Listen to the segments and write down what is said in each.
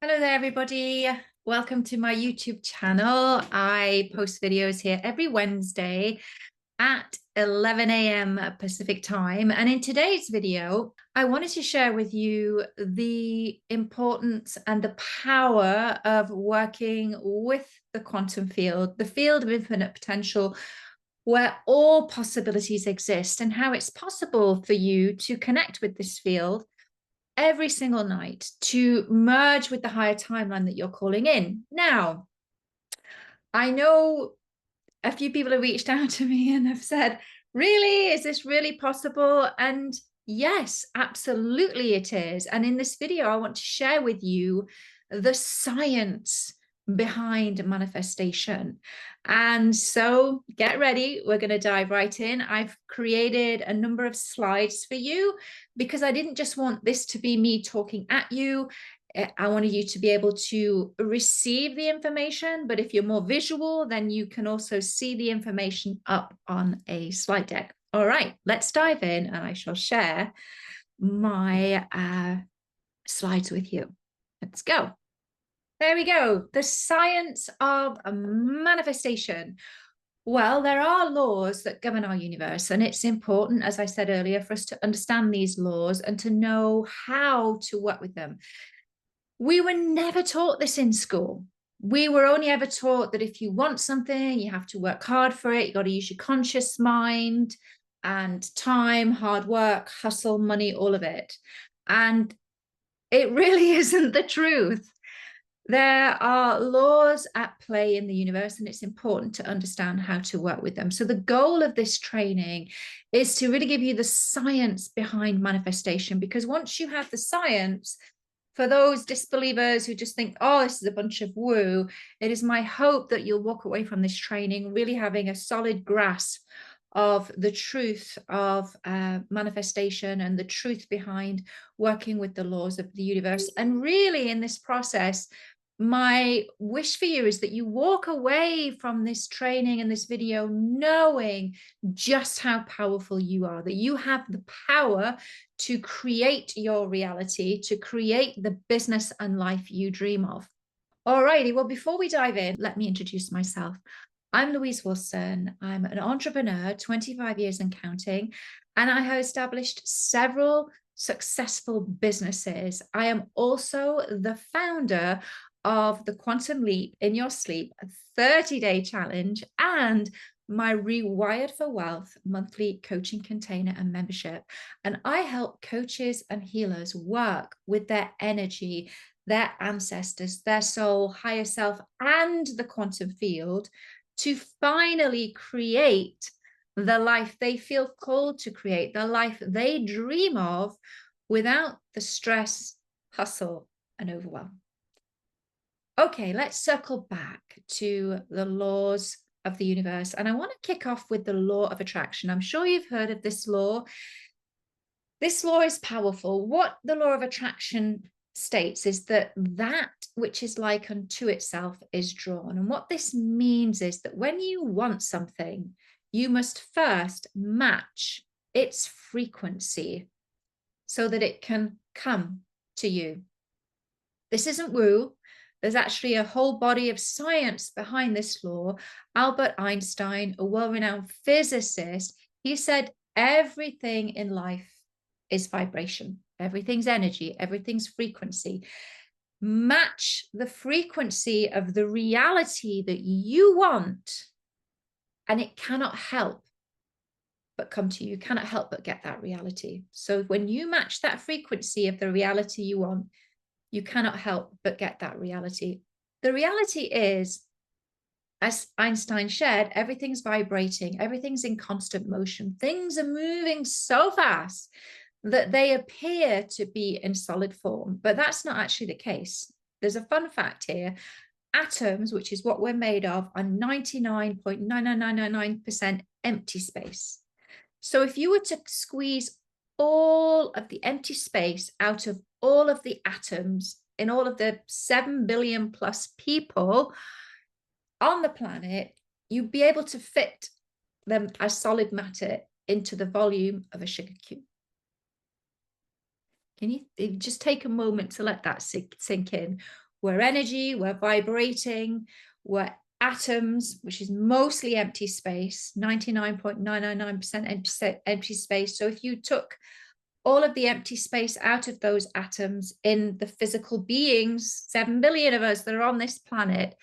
Hello there, everybody. Welcome to my YouTube channel. I post videos here every Wednesday at 11 a.m. Pacific time. And in today's video, I wanted to share with you the importance and the power of working with the quantum field, the field of infinite potential, where all possibilities exist, and how it's possible for you to connect with this field every single night to merge with the higher timeline that you're calling in. Now, I know a few people have reached out to me and have said, really, is this really possible? And yes, absolutely it is. And in this video, I want to share with you the science behind manifestation. And so get ready. We're going to dive right in. I've created a number of slides for you because I didn't just want this to be me talking at you. I wanted you to be able to receive the information, but if you're more visual, then you can also see the information up on a slide deck. All right, let's dive in and I shall share my slides with you. Let's go. There we go. The science of manifestation. Well, there are laws that govern our universe, and it's important, as I said earlier, for us to understand these laws and to know how to work with them. We were never taught this in school. We were only ever taught that if you want something, you have to work hard for it. You got to use your conscious mind and time, hard work, hustle, money, all of it. And it really isn't the truth. There are laws at play in the universe, and it's important to understand how to work with them. So the goal of this training is to really give you the science behind manifestation, because once you have the science, for those disbelievers who just think, oh, this is a bunch of woo, it is my hope that you'll walk away from this training really having a solid grasp of the truth of manifestation and the truth behind working with the laws of the universe. And really in this process, my wish for you is that you walk away from this training and this video knowing just how powerful you are, that you have the power to create your reality, to create the business and life you dream of. All righty, well, before we dive in, let me introduce myself. I'm Louise Wilson. I'm an entrepreneur, 25 years and counting, and I have established several successful businesses. I am also the founder of the Quantum Leap in Your Sleep, a 30-day challenge, and my Rewired for Wealth monthly coaching container and membership. And I help coaches and healers work with their energy, their ancestors, their soul, higher self, and the quantum field to finally create the life they feel called to create, the life they dream of without the stress, hustle, and overwhelm. Okay, let's circle back to the laws of the universe. And I want to kick off with the law of attraction. I'm sure you've heard of this law. This law is powerful. What the law of attraction states is that that which is like unto itself is drawn. And what this means is that when you want something, you must first match its frequency so that it can come to you. This isn't woo. There's actually a whole body of science behind this law. Albert Einstein, a world-renowned physicist, he said everything in life is vibration. Everything's energy, everything's frequency. Match the frequency of the reality that you want, and it cannot help but come to you. You cannot help but get that reality. So when you match that frequency of the reality you want, you cannot help but get that reality. The reality is, as Einstein shared, everything's vibrating, everything's in constant motion. Things are moving so fast that they appear to be in solid form, but that's not actually the case. There's a fun fact here. Atoms, which is what we're made of, are 99.99999% empty space. So if you were to squeeze all of the empty space out of all of the atoms in all of the 7 billion plus people on the planet, you'd be able to fit them as solid matter into the volume of a sugar cube. Can you just take a moment to let that sink in? We're energy, we're vibrating, we're atoms, which is mostly empty space, 99.999% empty space. So if you took all of the empty space out of those atoms in the physical beings, 7 billion of us that are on this planet,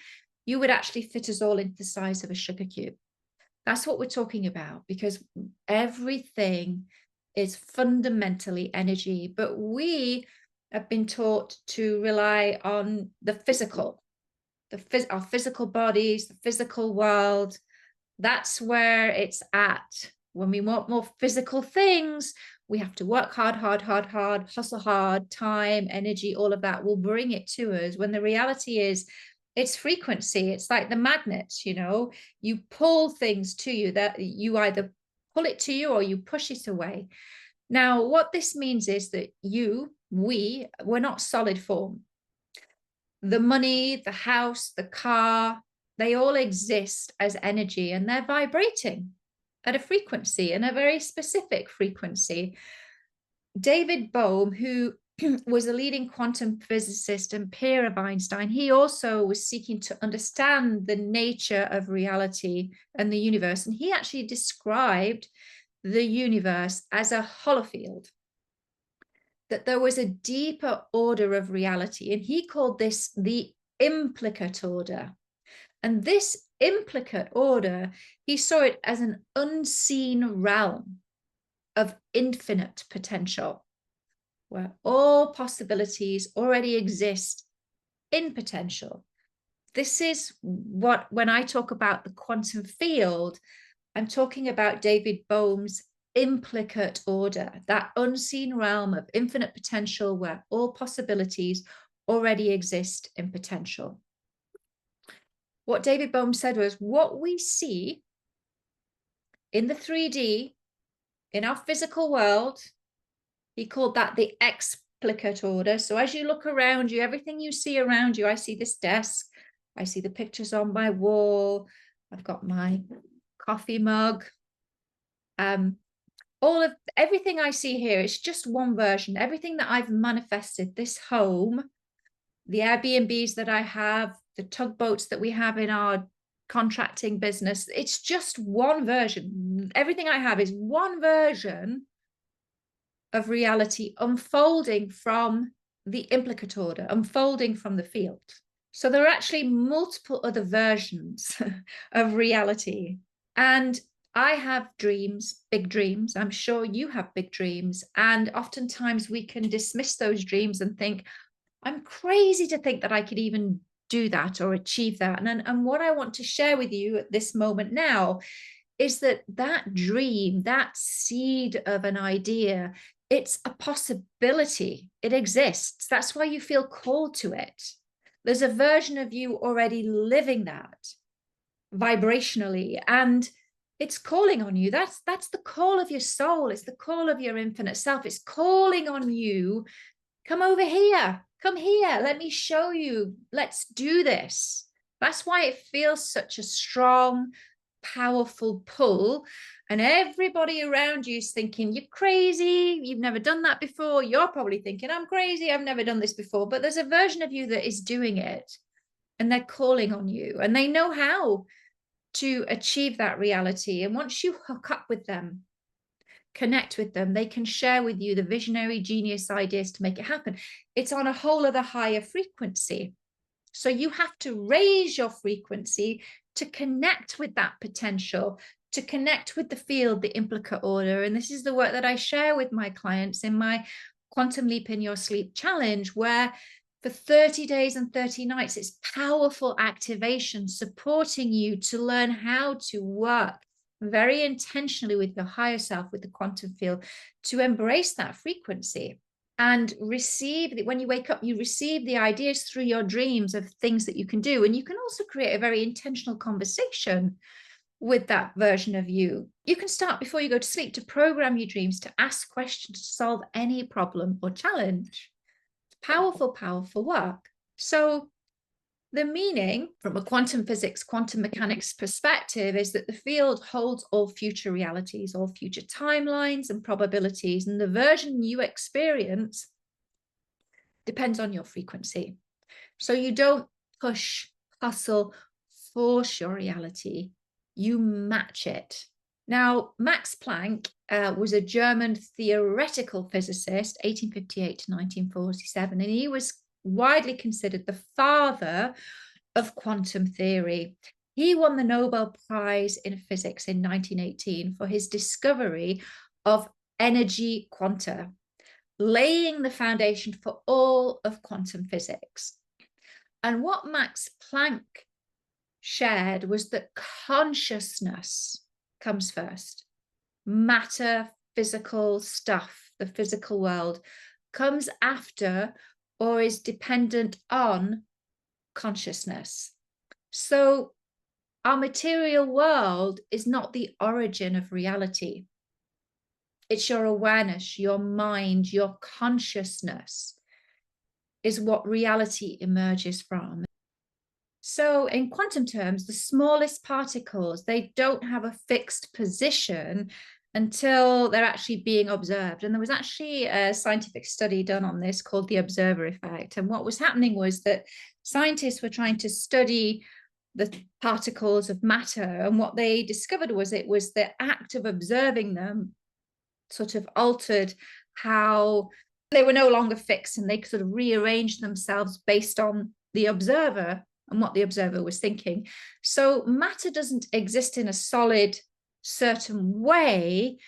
you would actually fit us all into the size of a sugar cube. That's what we're talking about, because everything is fundamentally energy, but we have been taught to rely on the physical, our physical bodies, the physical world. That's where it's at. When we want more physical things, we have to work hard, hustle hard, time, energy, all of that will bring it to us. When the reality is, it's frequency. It's like the magnets, you pull things to you, that you either pull it to you or you push it away. Now, what this means is that we're not solid form. The money, the house, the car, they all exist as energy, and they're vibrating at a frequency, and a very specific frequency. David Bohm, who was a leading quantum physicist and peer of Einstein, he also was seeking to understand the nature of reality and the universe. And he actually described the universe as a holofield, that there was a deeper order of reality. And he called this the implicate order. And this implicate order, he saw it as an unseen realm of infinite potential, where all possibilities already exist in potential. This is what, when I talk about the quantum field, I'm talking about David Bohm's implicate order, that unseen realm of infinite potential where all possibilities already exist in potential. What David Bohm said was, what we see in the 3D, in our physical world, he called that the explicate order. So as you look around you, everything you see around you, I see this desk, I see the pictures on my wall, I've got my coffee mug. Everything I see here is just one version. Everything that I've manifested, this home, the Airbnbs that I have, the tugboats that we have in our contracting business, it's just one version. Everything I have is one version of reality unfolding from the implicate order, unfolding from the field. So there are actually multiple other versions of reality. And I have dreams, big dreams. I'm sure you have big dreams. And oftentimes we can dismiss those dreams and think, I'm crazy to think that I could even do that or achieve that. And what I want to share with you at this moment now is that dream, that seed of an idea, it's a possibility. It exists. That's why you feel called to it. There's a version of you already living that vibrationally, and it's calling on you. That's the call of your soul. It's the call of your infinite self. It's calling on you. Come over here. Come here. Let me show you. Let's do this. That's why it feels such a strong, powerful pull. And everybody around you is thinking, you're crazy. You've never done that before. You're probably thinking, I'm crazy. I've never done this before. But there's a version of you that is doing it. And they're calling on you. And they know how to achieve that reality. And once you hook up with them, connect with them, they can share with you the visionary genius ideas to make it happen. It's on a whole other higher frequency. So you have to raise your frequency to connect with that potential, to connect with the field, the implicate order. And this is the work that I share with my clients in my Quantum Leap in Your Sleep challenge, where for 30 days and 30 nights, it's powerful activation supporting you to learn how to work very intentionally with your higher self, with the quantum field, to embrace that frequency and receive when you wake up, you receive the ideas through your dreams of things that you can do. And you can also create a very intentional conversation with that version of you. You can start before you go to sleep to program your dreams, to ask questions, to solve any problem or challenge. Powerful, powerful work. So the meaning from a quantum physics, quantum mechanics perspective is that the field holds all future realities, all future timelines and probabilities, and the version you experience depends on your frequency. So you don't push, hustle, force your reality, you match it. Now, Max Planck was a German theoretical physicist, 1858 to 1947, and he was widely considered the father of quantum theory. He won the Nobel Prize in Physics in 1918 for his discovery of energy quanta, laying the foundation for all of quantum physics. And what Max Planck shared was that consciousness comes first. Matter, physical stuff, the physical world comes after or is dependent on consciousness. So our material world is not the origin of reality. It's your awareness, your mind, your consciousness is what reality emerges from. So in quantum terms, the smallest particles, they don't have a fixed position until they're actually being observed. And there was actually a scientific study done on this called the observer effect. And what was happening was that scientists were trying to study the particles of matter. And what they discovered was it was the act of observing them sort of altered how they were no longer fixed, and they sort of rearranged themselves based on the observer and what the observer was thinking. So matter doesn't exist in a solid, certain way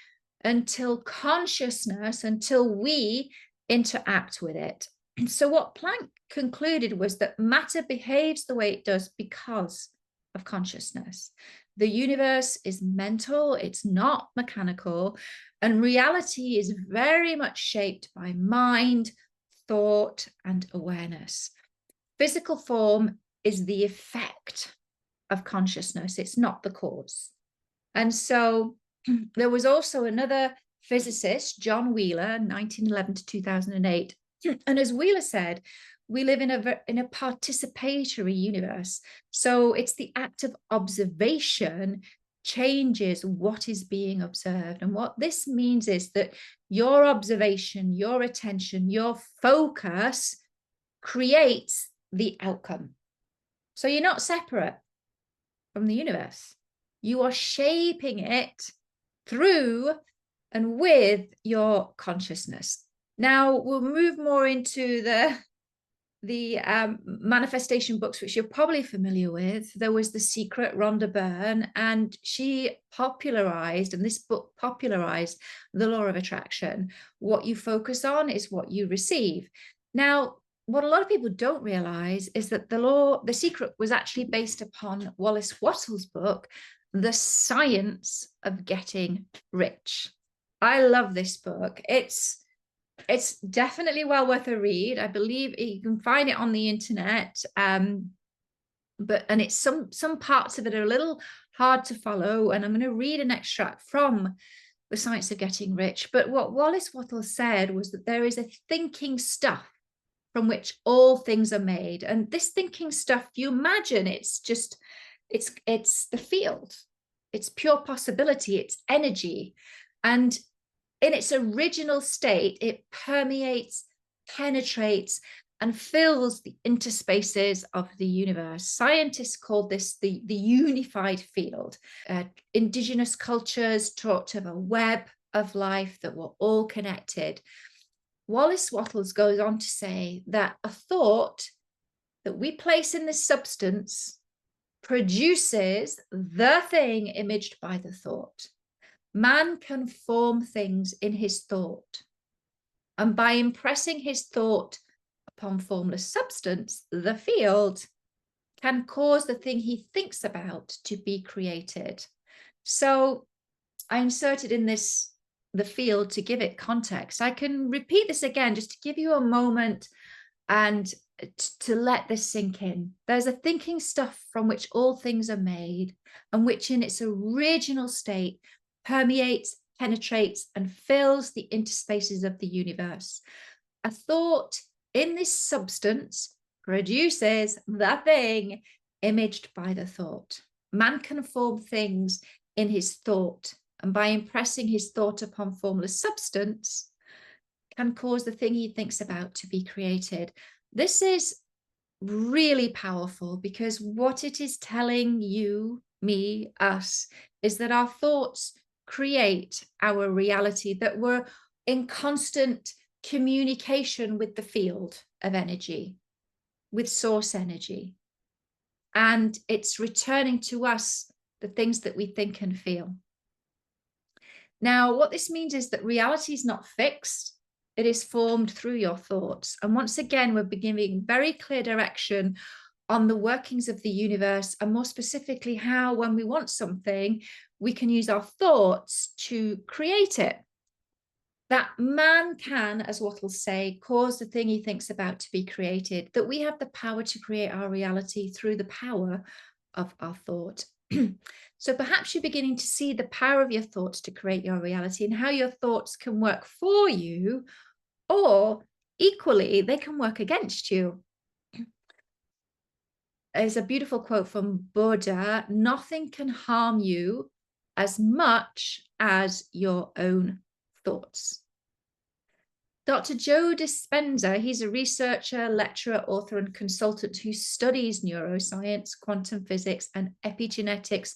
until consciousness, until we interact with it. So what Planck concluded was that matter behaves the way it does because of consciousness. The universe is mental, it's not mechanical, and reality is very much shaped by mind, thought, and awareness. Physical form is the effect of consciousness, it's not the cause. And so there was also another physicist, John Wheeler, 1911 to 2008. And as Wheeler said, we live in a participatory universe. So it's the act of observation changes what is being observed. And what this means is that your observation, your attention, your focus creates the outcome. So you're not separate from the universe. You are shaping it through and with your consciousness. Now we'll move more into the manifestation books, which you're probably familiar with. There was The Secret, Rhonda Byrne, and she popularized, and this book popularized the law of attraction. What you focus on is what you receive. Now, what a lot of people don't realize is that The Secret was actually based upon Wallace Wattles' book, The Science of Getting Rich. I love this book. It's definitely well worth a read. I believe you can find it on the internet, but it's some parts of it are a little hard to follow, and I'm going to read an extract from The Science of Getting Rich. But what Wallace Wattles said was that there is a thinking stuff from which all things are made, and this thinking stuff, you imagine it's the field, it's pure possibility, it's energy, and in its original state, it permeates, penetrates, and fills the interspaces of the universe. Scientists call this the unified field. Indigenous cultures talked of a web of life that were all connected. Wallace Wattles goes on to say that a thought that we place in this substance produces the thing imaged by the thought. Man can form things in his thought, and by impressing his thought upon formless substance, the field can cause the thing he thinks about to be created. So I inserted in this the field to give it context. I can repeat this again just to give you a moment and to let this sink in. There's a thinking stuff from which all things are made, and which in its original state permeates, penetrates, and fills the interspaces of the universe. A thought in this substance produces the thing imaged by the thought. Man can form things in his thought, and by impressing his thought upon formless substance, can cause the thing he thinks about to be created. This is really powerful, because what it is telling you, me, us, is that our thoughts create our reality, that we're in constant communication with the field of energy, with source energy. And it's returning to us the things that we think and feel. Now, what this means is that reality is not fixed. It is formed through your thoughts. And once again, we're giving very clear direction on the workings of the universe, and more specifically, how when we want something, we can use our thoughts to create it. That man can, as Watt will say, cause the thing he thinks about to be created, that we have the power to create our reality through the power of our thought. So perhaps you're beginning to see the power of your thoughts to create your reality, and how your thoughts can work for you, or equally, they can work against you. There's a beautiful quote from Buddha: nothing can harm you as much as your own thoughts. Dr. Joe Dispenza, he's a researcher, lecturer, author, and consultant who studies neuroscience, quantum physics, and epigenetics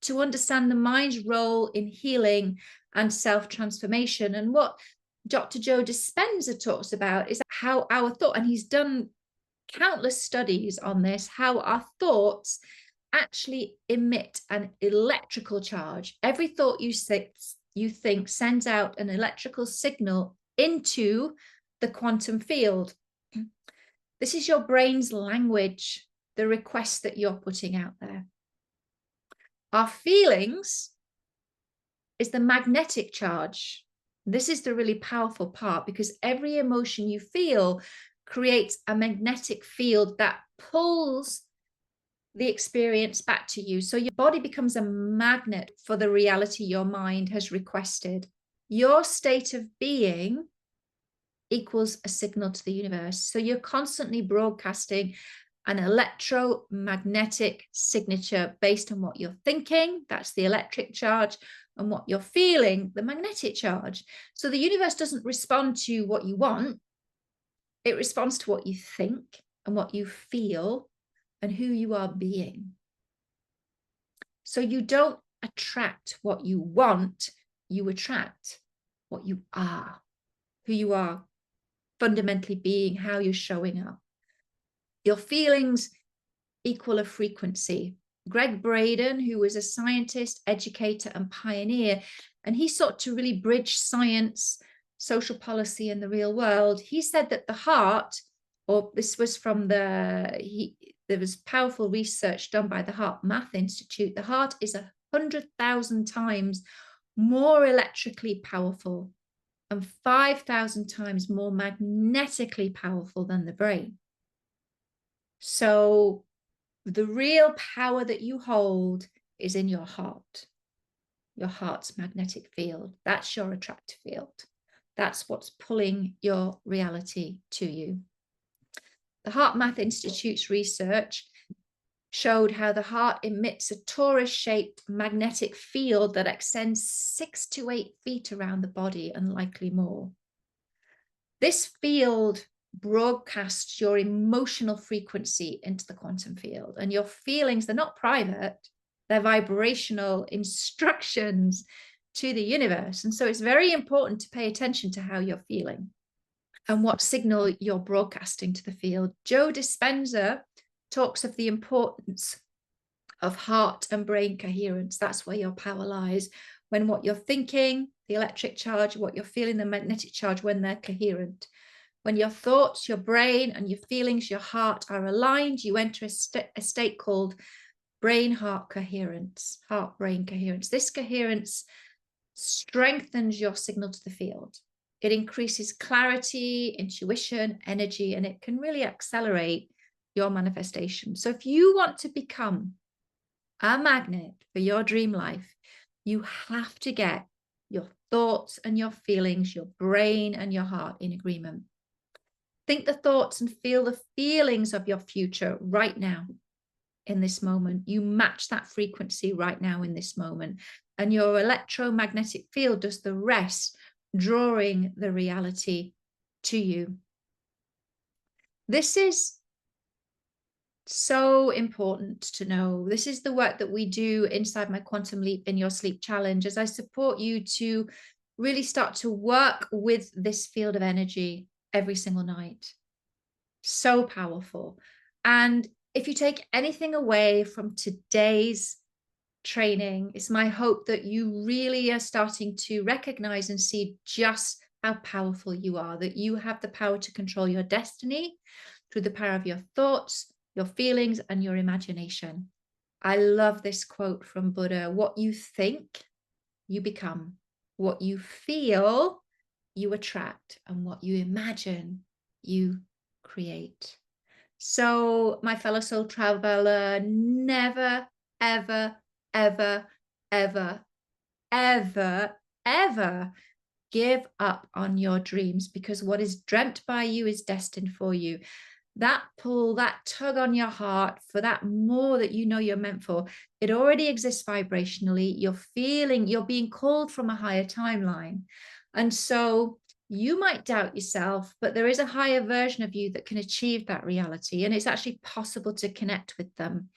to understand the mind's role in healing and self-transformation. And what Dr. Joe Dispenza talks about is how our thought, and he's done countless studies on this, how our thoughts actually emit an electrical charge. Every thought you think sends out an electrical signal into the quantum field. This is your brain's language, the request that you're putting out there. Our feelings is the magnetic charge. This is the really powerful part, because every emotion you feel creates a magnetic field that pulls the experience back to you. So your body becomes a magnet for the reality your mind has requested. Your state of being equals a signal to the universe. So you're constantly broadcasting an electromagnetic signature based on what you're thinking, that's the electric charge, and what you're feeling, the magnetic charge. So the universe doesn't respond to what you want, it responds to what you think and what you feel and who you are being. So you don't attract what you want, you attract what you are, who you are fundamentally being, how you're showing up. Your feelings equal a frequency. Greg Braden, who was a scientist, educator, and pioneer, and he sought to really bridge science, social policy, and the real world. He said that the heart, or this was from there was powerful research done by the Heart Math Institute, the heart is 100,000 times more electrically powerful and 5,000 times more magnetically powerful than the brain. So the real power that you hold is in your heart, your heart's magnetic field. That's your attractive field. That's what's pulling your reality to you. The Heart Math Institute's research showed how the heart emits a torus-shaped magnetic field that extends 6 to 8 feet around the body, and likely more. This field broadcasts your emotional frequency into the quantum field, and your feelings, they're not private, they're vibrational instructions to the universe. And so it's very important to pay attention to how you're feeling and what signal you're broadcasting to the field. Joe Dispenza talks of the importance of heart and brain coherence. That's where your power lies. When what you're thinking, the electric charge, what you're feeling, the magnetic charge, when they're coherent. When your thoughts, your brain, and your feelings, your heart are aligned, you enter a state called brain-heart coherence, heart-brain coherence. This coherence strengthens your signal to the field. It increases clarity, intuition, energy, and it can really accelerate your manifestation. So if you want to become a magnet for your dream life, you have to get your thoughts and your feelings, your brain and your heart in agreement. Think the thoughts and feel the feelings of your future right now in this moment. You match that frequency right now in this moment, and your electromagnetic field does the rest, drawing the reality to you. This is So important to know. This is the work that we do inside my Quantum Leap in Your Sleep challenge as I support you to really start to work with this field of energy every single night. So powerful. And if you take anything away from today's training, it's my hope that you really are starting to recognize and see just how powerful you are, that you have the power to control your destiny through the power of your thoughts, your feelings, and your imagination. I love this quote from Buddha: what you think, you become. What you feel, you attract. And what you imagine, you create. So, my fellow soul traveler, never, ever, ever, ever, ever, ever give up on your dreams, because what is dreamt by you is destined for you. That pull, that tug on your heart for that more that you know you're meant for, it already exists vibrationally. You're feeling, you're being called from a higher timeline. And so you might doubt yourself, but there is a higher version of you that can achieve that reality. And it's actually possible to connect with them.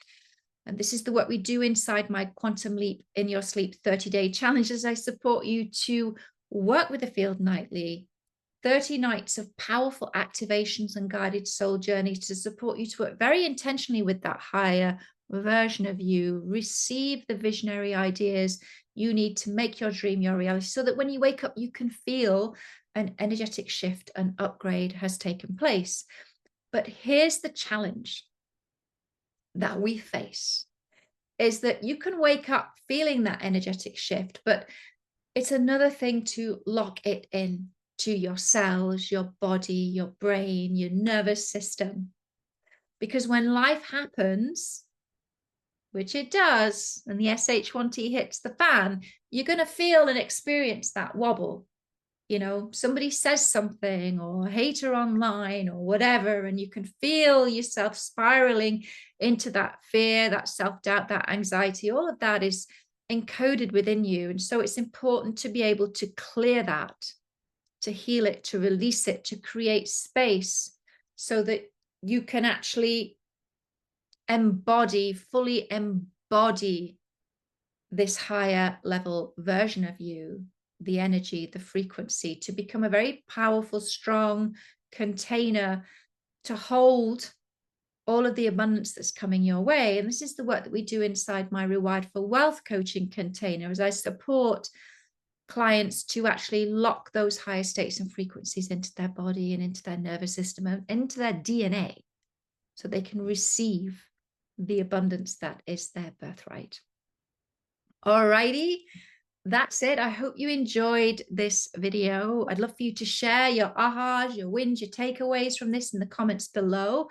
And this is the work we do inside my Quantum Leap in Your Sleep 30-day challenge, as I support you to work with the field nightly. 30 nights of powerful activations and guided soul journeys to support you to work very intentionally with that higher version of you. Receive the visionary ideas you need to make your dream your reality, so that when you wake up, you can feel an energetic shift and upgrade has taken place. But here's the challenge that we face, is that you can wake up feeling that energetic shift, but it's another thing to lock it in to your cells, your body, your brain, your nervous system. Because when life happens, which it does, and the SH1T hits the fan, you're going to feel and experience that wobble. You know, somebody says something, or a hater online or whatever, and you can feel yourself spiraling into that fear, that self-doubt, that anxiety. All of that is encoded within you. And so it's important to be able to clear that, to heal it, to release it, to create space so that you can actually embody, fully embody this higher level version of you, the energy, the frequency, to become a very powerful, strong container to hold all of the abundance that's coming your way. And this is the work that we do inside my Rewired for Wealth coaching container, as I support clients to actually lock those higher states and frequencies into their body and into their nervous system and into their DNA, so they can receive the abundance that is their birthright. All righty, that's it. I hope you enjoyed this video. I'd love for you to share your ahas, your wins, your takeaways from this in the comments below.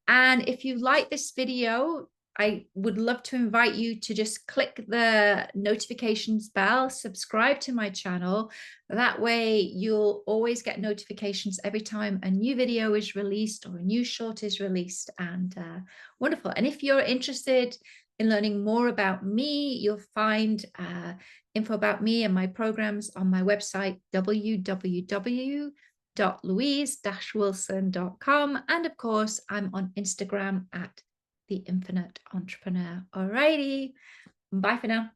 And if you like this video, I would love to invite you to just click the notifications bell, subscribe to my channel. That way you'll always get notifications every time a new video is released or a new short is released. And wonderful. And if you're interested in learning more about me, you'll find info about me and my programs on my website, www.louise-wilson.com. And of course, I'm on Instagram at The Infinite Entrepreneur. Alrighty, bye for now.